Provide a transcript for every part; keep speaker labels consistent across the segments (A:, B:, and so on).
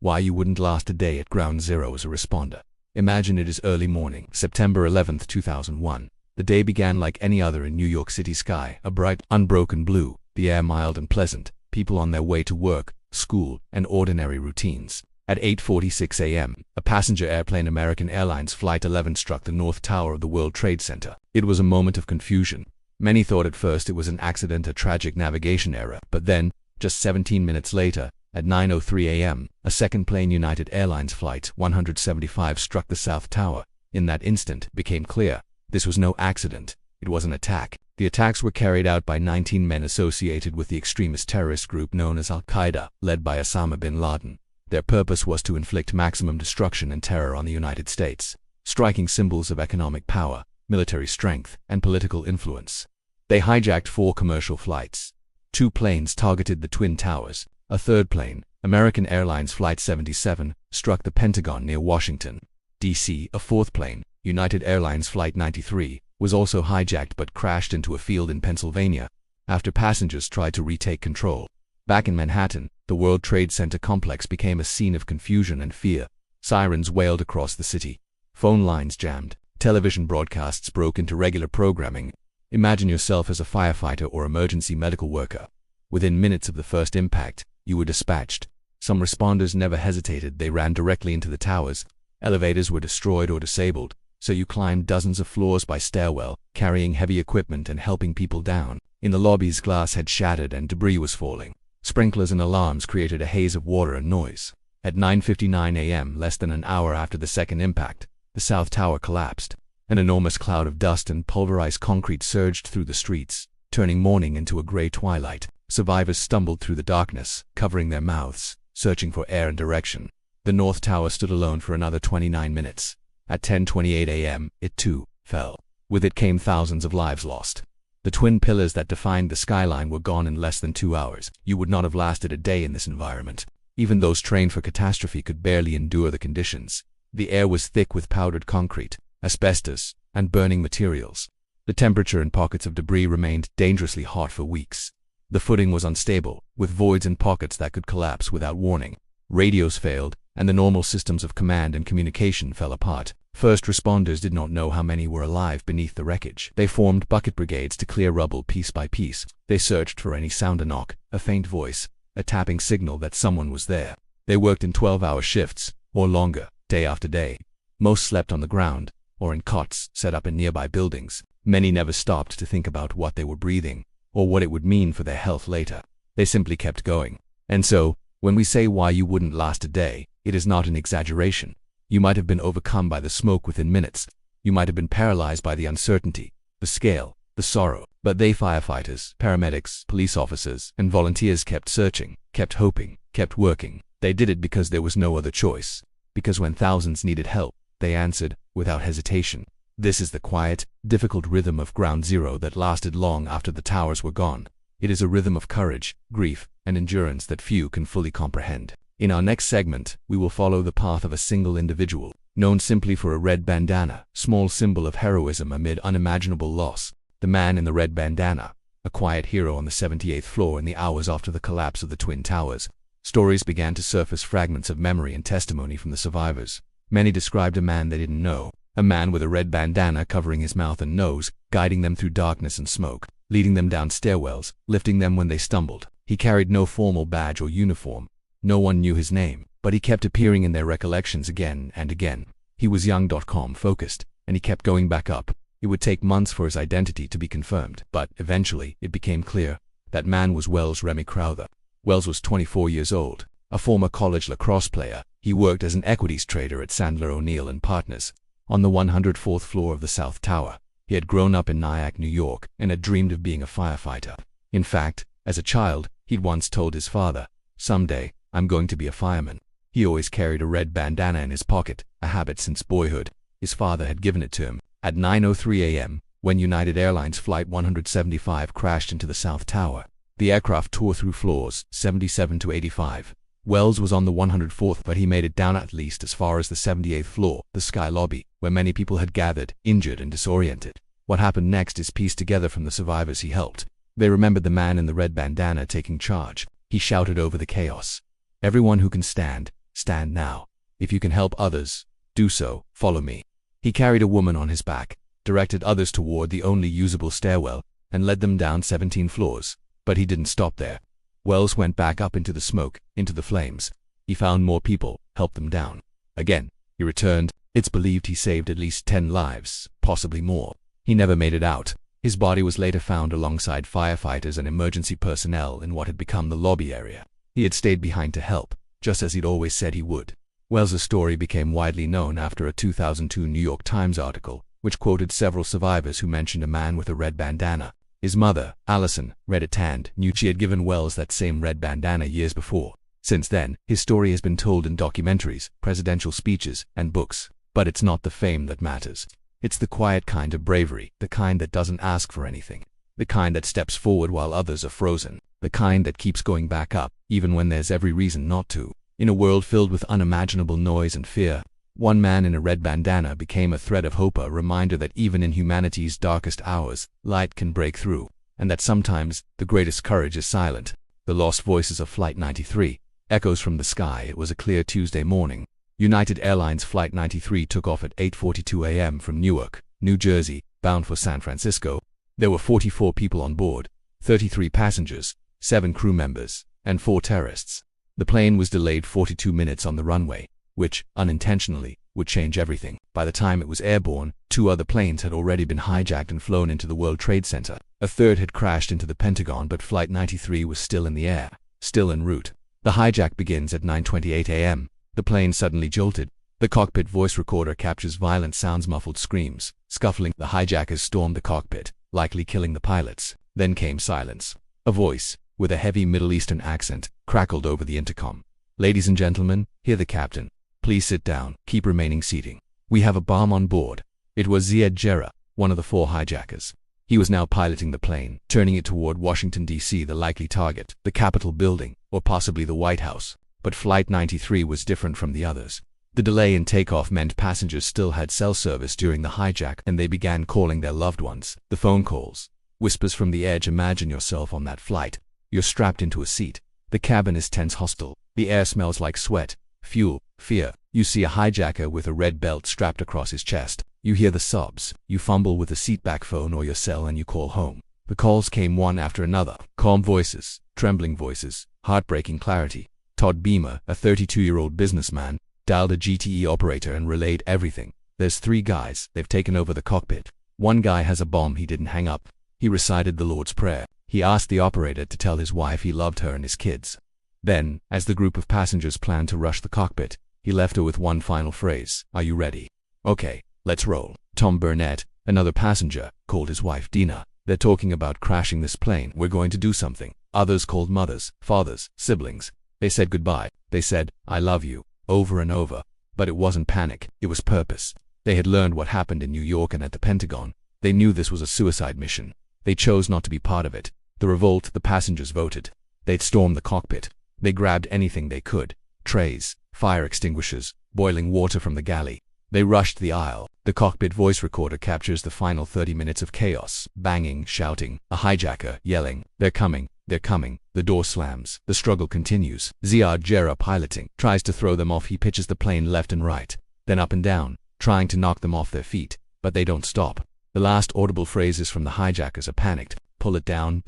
A: Why you wouldn't last a day at Ground Zero as a responder. Imagine it is early morning, September 11th, 2001. The day began like any other in New York City sky, a bright, unbroken blue, the air mild and pleasant, people on their way to work, school, and ordinary routines. At 8:46 a.m., a passenger airplane, American Airlines Flight 11, struck the North Tower of the World Trade Center. It was a moment of confusion. Many thought at first it was an accident, a tragic navigation error, but then, just 17 minutes later, at 9:03 a.m., a second plane, United Airlines Flight 175, struck the South Tower. In that instant, it became clear. This was no accident. It was an attack. The attacks were carried out by 19 men associated with the extremist terrorist group known as Al-Qaeda, led by Osama bin Laden. Their purpose was to inflict maximum destruction and terror on the United States, striking symbols of economic power, military strength, and political influence. They hijacked 4 commercial flights. 2 planes targeted the Twin Towers. A third plane, American Airlines Flight 77, struck the Pentagon near Washington, D.C. A fourth plane, United Airlines Flight 93, was also hijacked but crashed into a field in Pennsylvania after passengers tried to retake control. Back in Manhattan, the World Trade Center complex became a scene of confusion and fear. Sirens wailed across the city. Phone lines jammed. Television broadcasts broke into regular programming. Imagine yourself as a firefighter or emergency medical worker. Within minutes of the first impact, you were dispatched. Some responders never hesitated. They ran directly into the towers. Elevators were destroyed or disabled, so you climbed dozens of floors by stairwell, carrying heavy equipment and helping people down. In the lobbies, glass had shattered and debris was falling. Sprinklers and alarms created a haze of water and noise. At 9:59 a.m., less than an hour after the second impact, the South Tower collapsed. An enormous cloud of dust and pulverized concrete surged through the streets, turning morning into a gray twilight. Survivors stumbled through the darkness, covering their mouths, searching for air and direction. The North Tower stood alone for another 29 minutes. At 10:28 a.m., it too fell. With it came thousands of lives lost. The twin pillars that defined the skyline were gone in less than 2 hours. You would not have lasted a day in this environment. Even those trained for catastrophe could barely endure the conditions. The air was thick with powdered concrete, asbestos, and burning materials. The temperature and pockets of debris remained dangerously hot for weeks. The footing was unstable, with voids and pockets that could collapse without warning. Radios failed, and the normal systems of command and communication fell apart. First responders did not know how many were alive beneath the wreckage. They formed bucket brigades to clear rubble piece by piece. They searched for any sound, a knock, a faint voice, a tapping signal that someone was there. They worked in 12-hour shifts, or longer, day after day. Most slept on the ground, or in cots set up in nearby buildings. Many never stopped to think about what they were breathing, or what it would mean for their health later. They simply kept going. And so, when we say why you wouldn't last a day, it is not an exaggeration. You might have been overcome by the smoke within minutes. You might have been paralyzed by the uncertainty, the scale, the sorrow. But they, firefighters, paramedics, police officers, and volunteers, kept searching, kept hoping, kept working. They did it because there was no other choice. Because when thousands needed help, they answered, without hesitation. This is the quiet, difficult rhythm of Ground Zero that lasted long after the towers were gone. It is a rhythm of courage, grief, and endurance that few can fully comprehend. In our next segment, we will follow the path of a single individual, known simply for a red bandana, small symbol of heroism amid unimaginable loss. The man in the red bandana, a quiet hero on the 78th floor in the hours after the collapse of the Twin Towers. Stories began to surface, fragments of memory and testimony from the survivors. Many described a man they didn't know, a man with a red bandana covering his mouth and nose, guiding them through darkness and smoke, leading them down stairwells, lifting them when they stumbled. He carried no formal badge or uniform. No one knew his name, but he kept appearing in their recollections again and again. He was young.com focused, and he kept going back up. It would take months for his identity to be confirmed, but eventually it became clear. That man was Wells Remy Crowther. Wells was 24 years old, a former college lacrosse player. He worked as an equities trader at Sandler O'Neill and Partners, on the 104th floor of the South Tower. He had grown up in Nyack, New York, and had dreamed of being a firefighter. In fact, as a child, he'd once told his father, "Someday, I'm going to be a fireman." He always carried a red bandana in his pocket, a habit since boyhood. His father had given it to him. At 9:03 a.m., when United Airlines Flight 175 crashed into the South Tower, the aircraft tore through floors 77 to 85. Wells was on the 104th, but he made it down at least as far as the 78th floor, the sky lobby, where many people had gathered, injured and disoriented. What happened next is pieced together from the survivors he helped. They remembered the man in the red bandana taking charge. He shouted over the chaos, "Everyone who can stand, stand now. If you can help others, do so, follow me. He carried a woman on his back, directed others toward the only usable stairwell, and led them down 17 floors. But he didn't stop there. Wells went back up into the smoke, into the flames. He found more people, helped them down. Again, he returned. It's believed he saved at least 10 lives, possibly more. He never made it out. His body was later found alongside firefighters and emergency personnel in what had become the lobby area. He had stayed behind to help, just as he'd always said he would. Wells' story became widely known after a 2002 New York Times article, which quoted several survivors who mentioned a man with a red bandana. His mother, Allison, red it tanned, knew she had given Wells that same red bandana years before. Since then, his story has been told in documentaries, presidential speeches, and books. But it's not the fame that matters. It's the quiet kind of bravery, the kind that doesn't ask for anything, the kind that steps forward while others are frozen, the kind that keeps going back up, even when there's every reason not to. In a world filled with unimaginable noise and fear, one man in a red bandana became a thread of hope, a reminder that even in humanity's darkest hours, light can break through, and that sometimes the greatest courage is silent. The lost voices of Flight 93 echoes from the sky. It was a clear Tuesday morning. United Airlines Flight 93 took off at 8:42 a.m. from Newark, New Jersey, bound for San Francisco. There were 44 people on board, 33 passengers, 7 crew members, and 4 terrorists. The plane was delayed 42 minutes on the runway, which, unintentionally, would change everything. By the time it was airborne, 2 other planes had already been hijacked and flown into the World Trade Center. A third had crashed into the Pentagon, but Flight 93 was still in the air, still en route. The hijack begins at 9:28 a.m. The plane suddenly jolted. The cockpit voice recorder captures violent sounds, muffled screams, scuffling. The hijackers stormed the cockpit, likely killing the pilots. Then came silence. A voice, with a heavy Middle Eastern accent, crackled over the intercom. "Ladies and gentlemen, hear the captain. Please sit down, keep remaining seating. We have a bomb on board." It was Ziad Jarrah, one of the 4 hijackers. He was now piloting the plane, turning it toward Washington, D.C., the likely target, the Capitol building, or possibly the White House. But Flight 93 was different from the others. The delay in takeoff meant passengers still had cell service during the hijack, and they began calling their loved ones. The phone calls. Whispers from the edge. Imagine yourself on that flight. You're strapped into a seat. The cabin is tense, hostile. The air smells like sweat, fuel, fear. You see a hijacker with a red belt strapped across his chest. You hear the sobs. You fumble with the seatback phone or your cell and you call home. The calls came one after another. Calm voices, trembling voices, heartbreaking clarity. Todd Beamer, a 32-year-old businessman, dialed a GTE operator and relayed everything. "There's 3 guys. They've taken over the cockpit. One guy has a bomb." He didn't hang up. He recited the Lord's Prayer. He asked the operator to tell his wife he loved her and his kids. Then, as the group of passengers planned to rush the cockpit, he left her with one final phrase: "Are you ready? Okay, let's roll." Tom Burnett, another passenger, called his wife Dina. "They're talking about crashing this plane. We're going to do something." Others called mothers, fathers, siblings. They said goodbye. They said, "I love you," over and over. But it wasn't panic. It was purpose. They had learned what happened in New York and at the Pentagon. They knew this was a suicide mission. They chose not to be part of it. The revolt, the passengers voted. They'd stormed the cockpit. They grabbed anything they could. Trays, fire extinguishers, boiling water from the galley. They rushed the aisle. The cockpit voice recorder captures the final 30 minutes of chaos. Banging, shouting, a hijacker yelling, "They're coming. They're coming." The door slams. The struggle continues. Ziad Jarrah, piloting, tries to throw them off. He pitches the plane left and right, then up and down, trying to knock them off their feet. But they don't stop. The last audible phrases from the hijackers are panicked. Pull it down,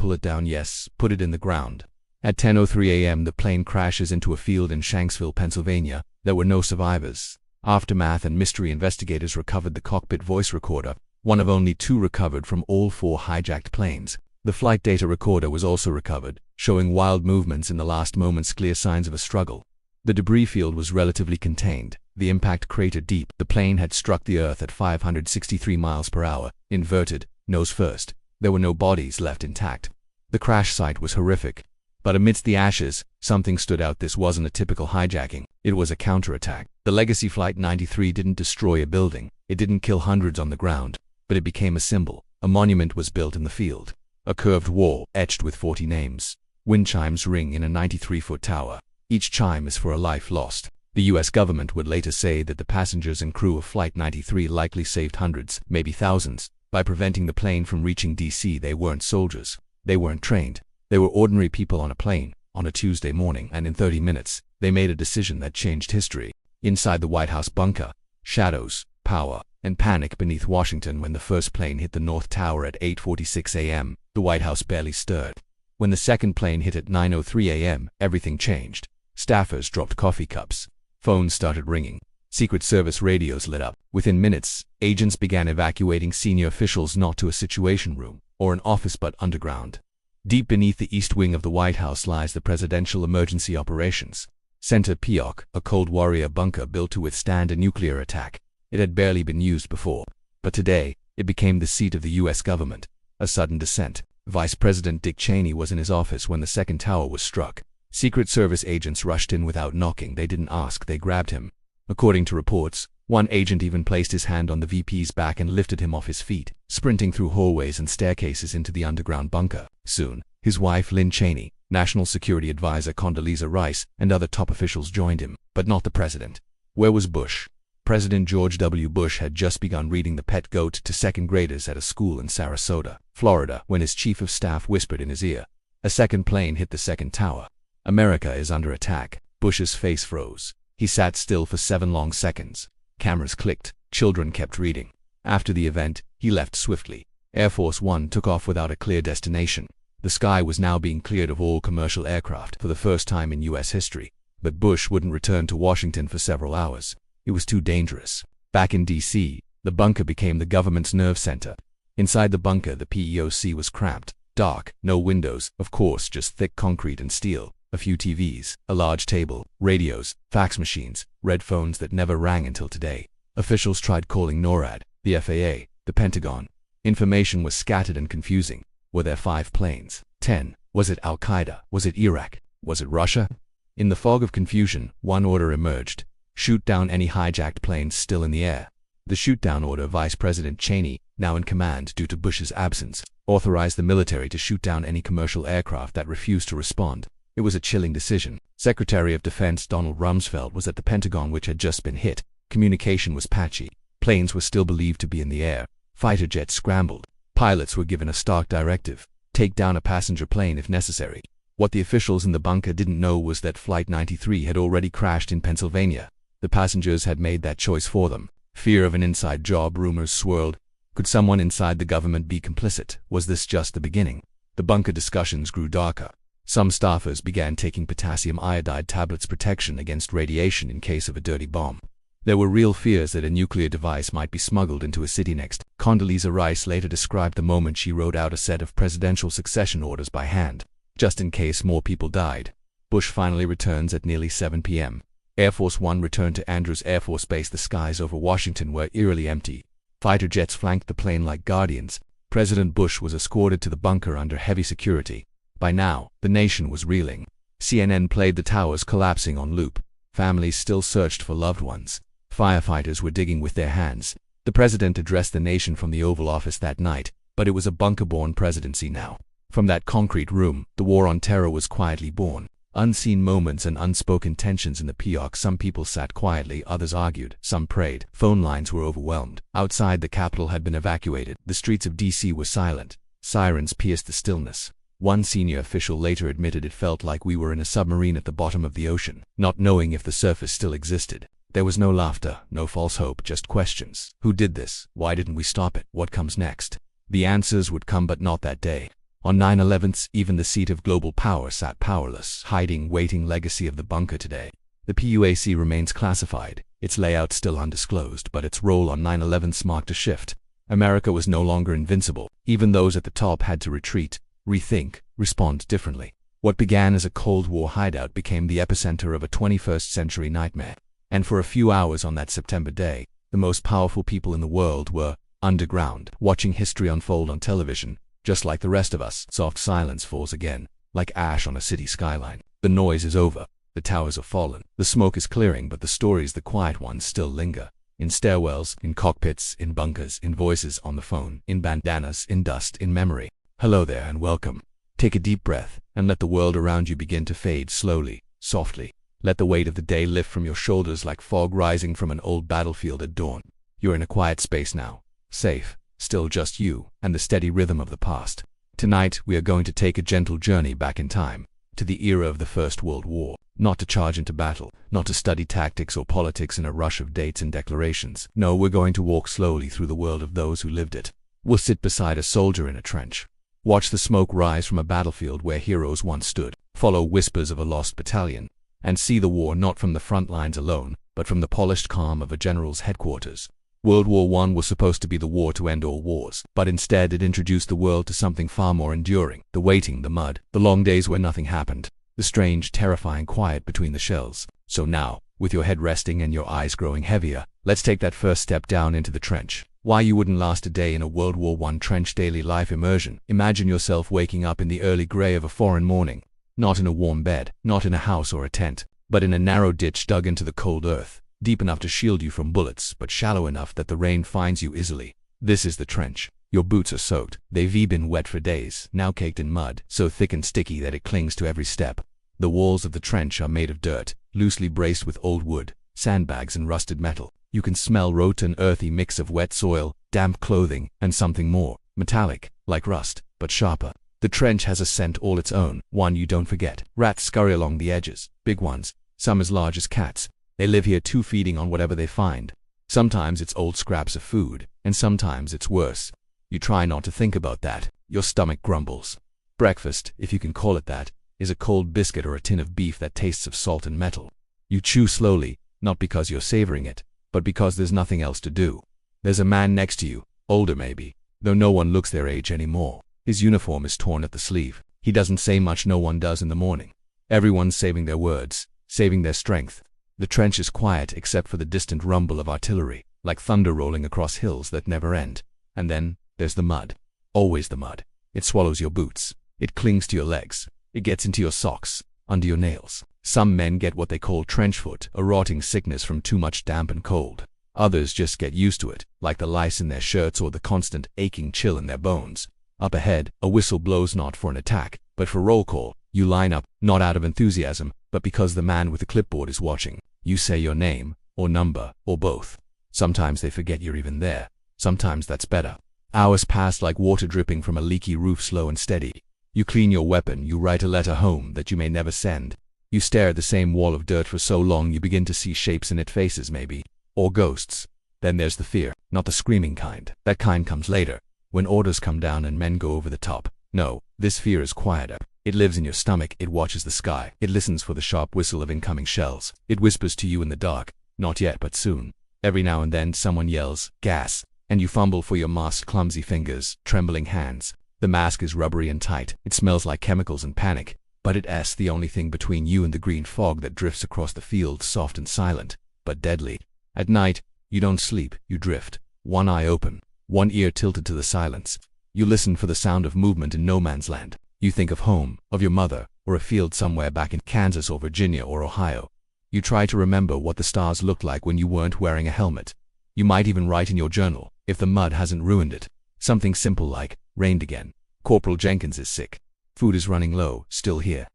A: yes, put it in the ground." At 10:03 a.m. the plane crashes into a field in Shanksville, Pennsylvania. There were no survivors. Aftermath and mystery investigators recovered the cockpit voice recorder, one of only 2 recovered from all 4 hijacked planes. The flight data recorder was also recovered, showing wild movements in the last moments, clear signs of a struggle. The debris field was relatively contained, the impact crater deep. The plane had struck the earth at 563 miles per hour, inverted, nose first. There were no bodies left intact. The crash site was horrific. But amidst the ashes, something stood out. This wasn't a typical hijacking. It was a counterattack. The legacy Flight 93 didn't destroy a building. It didn't kill hundreds on the ground. But it became a symbol. A monument was built in the field. A curved wall, etched with 40 names. Wind chimes ring in a 93-foot tower. Each chime is for a life lost. The U.S. government would later say that the passengers and crew of Flight 93 likely saved hundreds, maybe thousands, by preventing the plane from reaching D.C. They weren't soldiers. They weren't trained. They were ordinary people on a plane, on a Tuesday morning, and in 30 minutes, they made a decision that changed history. Inside the White House bunker, shadows, power, and panic beneath Washington. When the first plane hit the North Tower at 8:46 a.m., the White House barely stirred. When the second plane hit at 9:03 a.m., everything changed. Staffers dropped coffee cups. Phones started ringing. Secret Service radios lit up. Within minutes, agents began evacuating senior officials not to a situation room or an office but underground. Deep beneath the east wing of the White House lies the Presidential Emergency Operations Center (PEOC), a Cold Warrior bunker built to withstand a nuclear attack. It had barely been used before, but today, it became the seat of the U.S. government. A sudden descent. Vice President Dick Cheney was in his office when the second tower was struck. Secret Service agents rushed in without knocking. They didn't ask, they grabbed him. According to reports, one agent even placed his hand on the VP's back and lifted him off his feet, sprinting through hallways and staircases into the underground bunker. Soon, his wife Lynn Cheney, National Security Advisor Condoleezza Rice, and other top officials joined him, but not the president. Where was Bush? President George W. Bush had just begun reading The Pet Goat to second graders at a school in Sarasota, Florida, when his chief of staff whispered in his ear. A second plane hit the second tower. America is under attack. Bush's face froze. He sat still for 7 long seconds. Cameras clicked. Children kept reading. After the event, he left swiftly. Air Force One took off without a clear destination. The sky was now being cleared of all commercial aircraft for the first time in U.S. history. But Bush wouldn't return to Washington for several hours. It was too dangerous. Back in D.C., the bunker became the government's nerve center. Inside the bunker, the PEOC was cramped, dark, no windows, of course, just thick concrete and steel. A few TVs, a large table, radios, fax machines, red phones that never rang until today. Officials tried calling NORAD, the FAA, the Pentagon. Information was scattered and confusing. Were there 5 planes? 10? Was it Al-Qaeda? Was it Iraq? Was it Russia? In the fog of confusion, one order emerged. Shoot down any hijacked planes still in the air. The shoot-down order, Vice President Cheney, now in command due to Bush's absence, authorized the military to shoot down any commercial aircraft that refused to respond. It was a chilling decision. Secretary of Defense Donald Rumsfeld was at the Pentagon, which had just been hit. Communication was patchy. Planes were still believed to be in the air. Fighter jets scrambled. Pilots were given a stark directive: take down a passenger plane if necessary. What the officials in the bunker didn't know was that Flight 93 had already crashed in Pennsylvania. The passengers had made that choice for them. Fear of an inside job, rumors swirled. Could someone inside the government be complicit? Was this just the beginning? The bunker discussions grew darker. Some staffers began taking potassium iodide tablets, protection against radiation in case of a dirty bomb. There were real fears that a nuclear device might be smuggled into a city next. Condoleezza Rice later described the moment she wrote out a set of presidential succession orders by hand, just in case more people died. Bush finally returns at nearly 7 p.m. Air Force One returned to Andrews Air Force Base. The skies over Washington were eerily empty. Fighter jets flanked the plane like guardians. President Bush was escorted to the bunker under heavy security. By now, the nation was reeling. CNN played the towers collapsing on loop. Families still searched for loved ones. Firefighters were digging with their hands. The president addressed the nation from the Oval Office that night, but it was a bunker-born presidency now. From that concrete room, the war on terror was quietly born. Unseen moments and unspoken tensions in the PEOC. Some people sat quietly, others argued, some prayed. Phone lines were overwhelmed. Outside, the Capitol had been evacuated. The streets of D.C. were silent. Sirens pierced the stillness. One senior official later admitted it felt like we were in a submarine at the bottom of the ocean, not knowing if the surface still existed. There was no laughter, no false hope, just questions. Who did this? Why didn't we stop it? What comes next? The answers would come, but not that day. On 9/11, even the seat of global power sat powerless, hiding, waiting. Legacy of the bunker today. The PUAC remains classified, its layout still undisclosed, but its role on 9/11 marked a shift. America was no longer invincible. Even those at the top had to retreat, rethink, respond differently. What began as a Cold War hideout became the epicenter of a 21st century nightmare. And for a few hours on that September day, the most powerful people in the world were underground, watching history unfold on television. Just like the rest of us, soft silence falls again, like ash on a city skyline. The noise is over. The towers have fallen. The smoke is clearing, but the stories, the quiet ones, still linger. In stairwells, in cockpits, in bunkers, in voices on the phone, in bandanas, in dust, in memory. Hello there and welcome. Take a deep breath, and let the world around you begin to fade slowly, softly. Let the weight of the day lift from your shoulders like fog rising from an old battlefield at dawn. You're in a quiet space now. Safe. Still just you, and the steady rhythm of the past. Tonight, we are going to take a gentle journey back in time. to the era of the First World War. Not to charge into battle, not to study tactics or politics in a rush of dates and declarations. No, we're going to walk slowly through the world of those who lived it. We'll sit beside a soldier in a trench. Watch the smoke rise from a battlefield where heroes once stood. Follow whispers of a lost battalion. And see the war not from the front lines alone, but from the polished calm of a general's headquarters. World War I was supposed to be the war to end all wars, but instead it introduced the world to something far more enduring. The waiting, the mud, the long days where nothing happened, the strange, terrifying quiet between the shells. So now, with your head resting and your eyes growing heavier, let's take that first step down into the trench. Why you wouldn't last a day in a World War I trench daily life immersion. Imagine yourself waking up in the early grey of a foreign morning, not in a warm bed, not in a house or a tent, but in a narrow ditch dug into the cold earth, deep enough to shield you from bullets, but shallow enough that the rain finds you easily. This is the trench. Your boots are soaked. They've been wet for days, now caked in mud, so thick and sticky that it clings to every step. The walls of the trench are made of dirt, loosely braced with old wood, sandbags and rusted metal. You can smell rot, an earthy mix of wet soil, damp clothing, and something more, metallic, like rust, but sharper. The trench has a scent all its own, one you don't forget. Rats scurry along the edges, big ones, some as large as cats. They live here too, feeding on whatever they find. Sometimes it's old scraps of food, and sometimes it's worse. You try not to think about that. Your stomach grumbles. Breakfast, if you can call it that, is a cold biscuit or a tin of beef that tastes of salt and metal. You chew slowly, not because you're savoring it, but because there's nothing else to do. There's a man next to you, older maybe, though no one looks their age anymore. His uniform is torn at the sleeve. He doesn't say much, no one does in the morning. Everyone's saving their words, saving their strength. The trench is quiet except for the distant rumble of artillery, like thunder rolling across hills that never end. And then, there's the mud. Always the mud. It swallows your boots. It clings to your legs. It gets into your socks, under your nails. Some men get what they call trench foot, a rotting sickness from too much damp and cold. Others just get used to it, like the lice in their shirts or the constant aching chill in their bones. Up ahead, a whistle blows not for an attack, but for roll call. You line up, not out of enthusiasm, but because the man with the clipboard is watching. You say your name, or number, or both. Sometimes they forget you're even there. Sometimes that's better. Hours pass like water dripping from a leaky roof, slow and steady. You clean your weapon, you write a letter home that you may never send. You stare at the same wall of dirt for so long you begin to see shapes in it, faces maybe, or ghosts. Then there's the fear, not the screaming kind. That kind comes later, when orders come down and men go over the top. No, this fear is quieter. It lives in your stomach, it watches the sky, it listens for the sharp whistle of incoming shells. It whispers to you in the dark, not yet but soon. Every now and then someone yells, gas, and you fumble for your mask, clumsy fingers, trembling hands. The mask is rubbery and tight, it smells like chemicals and panic, but it's the only thing between you and the green fog that drifts across the field, soft and silent, but deadly. At night, you don't sleep, you drift, one eye open, one ear tilted to the silence. You listen for the sound of movement in no man's land. You think of home, of your mother, or a field somewhere back in Kansas or Virginia or Ohio. You try to remember what the stars looked like when you weren't wearing a helmet. You might even write in your journal, if the mud hasn't ruined it, something simple like, rained again. Corporal Jenkins is sick. Food is running low, still here.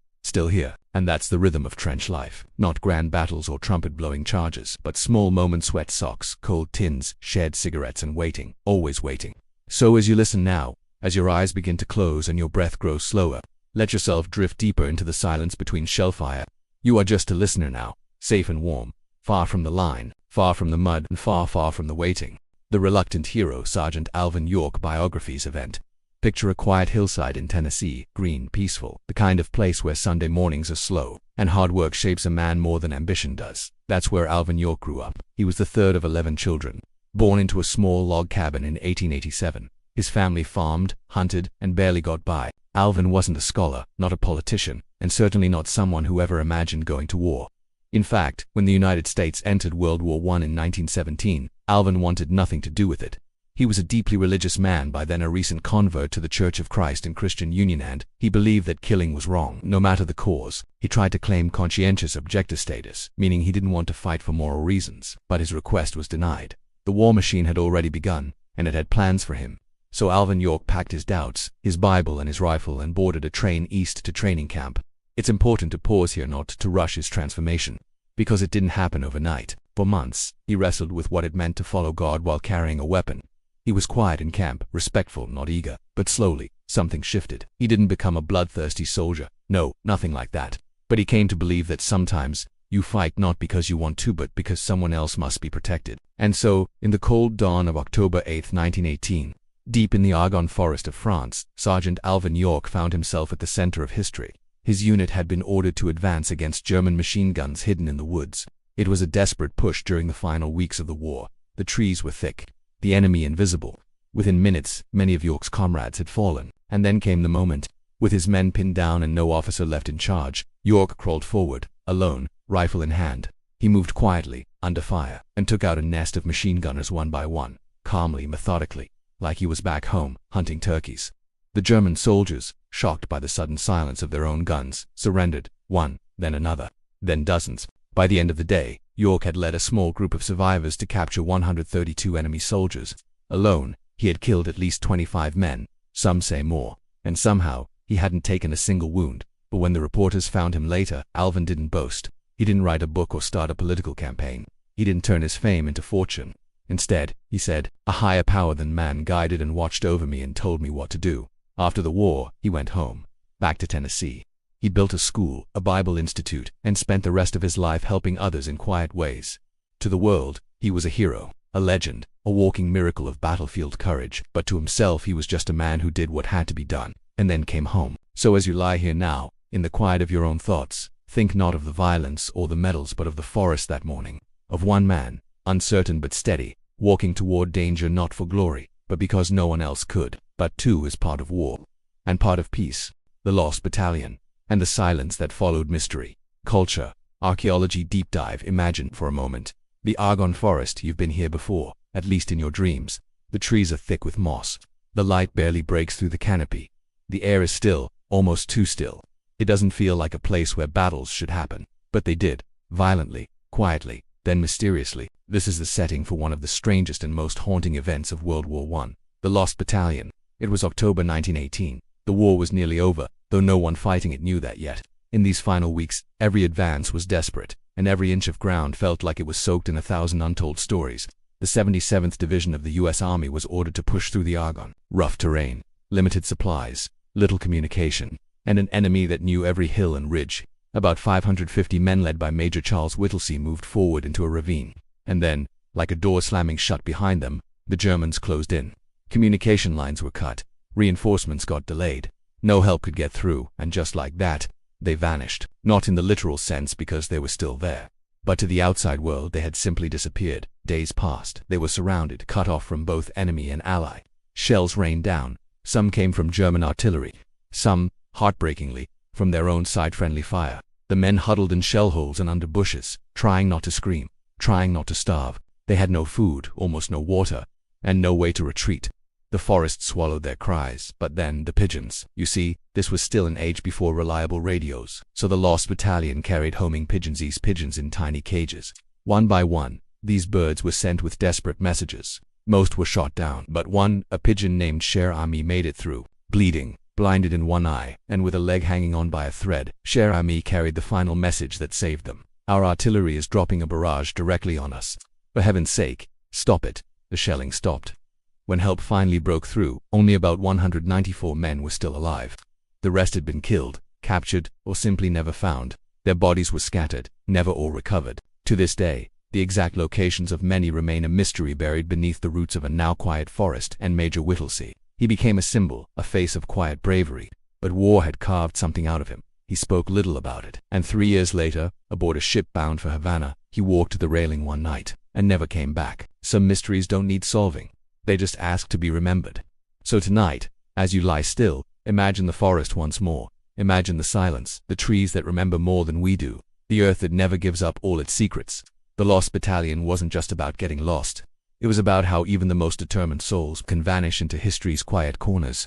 A: And that's the rhythm of trench life. Not grand battles or trumpet-blowing charges, but small moments, wet socks, cold tins, shared cigarettes, and waiting, always waiting. So as you listen now, as your eyes begin to close and your breath grows slower, let yourself drift deeper into the silence between shellfire. You are just a listener now, safe and warm, far from the line, far from the mud, and far, far from the waiting. The Reluctant Hero, Sergeant Alvin York Biographies Event. Picture a quiet hillside in Tennessee, green, peaceful, the kind of place where Sunday mornings are slow, and hard work shapes a man more than ambition does. That's where Alvin York grew up. He was the third of 11 children. Born into a small log cabin in 1887. His family farmed, hunted, and barely got by. Alvin wasn't a scholar, not a politician, and certainly not someone who ever imagined going to war. In fact, when the United States entered World War I in 1917, Alvin wanted nothing to do with it. He was a deeply religious man, by then a recent convert to the Church of Christ and Christian Union, and he believed that killing was wrong, no matter the cause. He tried to claim conscientious objector status, meaning he didn't want to fight for moral reasons, but his request was denied. The war machine had already begun, and it had plans for him. So Alvin York packed his doubts, his Bible and his rifle, and boarded a train east to training camp. It's important to pause here, not to rush his transformation, because it didn't happen overnight. For months, he wrestled with what it meant to follow God while carrying a weapon. He was quiet in camp, respectful, not eager, but slowly, something shifted. He didn't become a bloodthirsty soldier. No, nothing like that. But he came to believe that sometimes you fight not because you want to but because someone else must be protected. And so, in the cold dawn of October 8, 1918, deep in the Argonne forest of France, Sergeant Alvin York found himself at the center of history. His unit had been ordered to advance against German machine guns hidden in the woods. It was a desperate push during the final weeks of the war. The trees were thick, the enemy invisible. Within minutes, many of York's comrades had fallen. And then came the moment. With his men pinned down and no officer left in charge, York crawled forward, alone, rifle in hand. He moved quietly, under fire, and took out a nest of machine gunners one by one, calmly, methodically, like he was back home, hunting turkeys. The German soldiers, shocked by the sudden silence of their own guns, surrendered, one, then another, then dozens. By the end of the day, York had led a small group of survivors to capture 132 enemy soldiers. Alone, he had killed at least 25 men, some say more, and somehow, he hadn't taken a single wound. But when the reporters found him later, Alvin didn't boast. He didn't write a book or start a political campaign. He didn't turn his fame into fortune. Instead, he said, a higher power than man guided and watched over me and told me what to do. After the war, he went home, back to Tennessee. He built a school, a Bible institute, and spent the rest of his life helping others in quiet ways. To the world, he was a hero, a legend, a walking miracle of battlefield courage, but to himself he was just a man who did what had to be done, and then came home. So as you lie here now, in the quiet of your own thoughts, think not of the violence or the medals but of the forest that morning, of one man, uncertain but steady, walking toward danger not for glory, but because no one else could. But two is part of war, and part of peace, the lost battalion, and the silence that followed mystery, culture, archaeology deep dive. Imagine for a moment, the Argonne forest. You've been here before, at least in your dreams. The trees are thick with moss. The light barely breaks through the canopy. The air is still, almost too still. It doesn't feel like a place where battles should happen, but they did, violently, quietly, then mysteriously. This is the setting for one of the strangest and most haunting events of World War I, the Lost Battalion. It was October 1918. The war was nearly over, though no one fighting it knew that yet. In these final weeks, every advance was desperate, and every inch of ground felt like it was soaked in 1,000 untold stories. The 77th Division of the U.S. Army was ordered to push through the Argonne. Rough terrain, limited supplies, little communication, and an enemy that knew every hill and ridge. About 550 men led by Major Charles Whittlesey moved forward into a ravine. And then, like a door slamming shut behind them, the Germans closed in. Communication lines were cut, reinforcements got delayed, no help could get through, and just like that, they vanished. Not in the literal sense because they were still there, but to the outside world they had simply disappeared. Days passed. They were surrounded, cut off from both enemy and ally. Shells rained down. Some came from German artillery, some, heartbreakingly, from their own side-friendly fire. The men huddled in shell holes and under bushes, trying not to scream, trying not to starve. They had no food, almost no water, and no way to retreat. The forest swallowed their cries, but then the pigeons. You see, this was still an age before reliable radios, so the Lost Battalion carried homing pigeons, these pigeons in tiny cages. One by one, these birds were sent with desperate messages. Most were shot down, but one, a pigeon named Cher Ami, made it through, bleeding, blinded in one eye, and with a leg hanging on by a thread. Cher Ami carried the final message that saved them. Our artillery is dropping a barrage directly on us. For heaven's sake, stop it. The shelling stopped. When help finally broke through, only about 194 men were still alive. The rest had been killed, captured, or simply never found. Their bodies were scattered, never all recovered. To this day, the exact locations of many remain a mystery buried beneath the roots of a now quiet forest. And Major Whittlesey, he became a symbol, a face of quiet bravery. But war had carved something out of him. He spoke little about it. And 3 years later, aboard a ship bound for Havana, he walked to the railing one night, and never came back. Some mysteries don't need solving. They just ask to be remembered. So tonight, as you lie still, imagine the forest once more. Imagine the silence, the trees that remember more than we do, the earth that never gives up all its secrets. The Lost Battalion wasn't just about getting lost. It was about how even the most determined souls can vanish into history's quiet corners.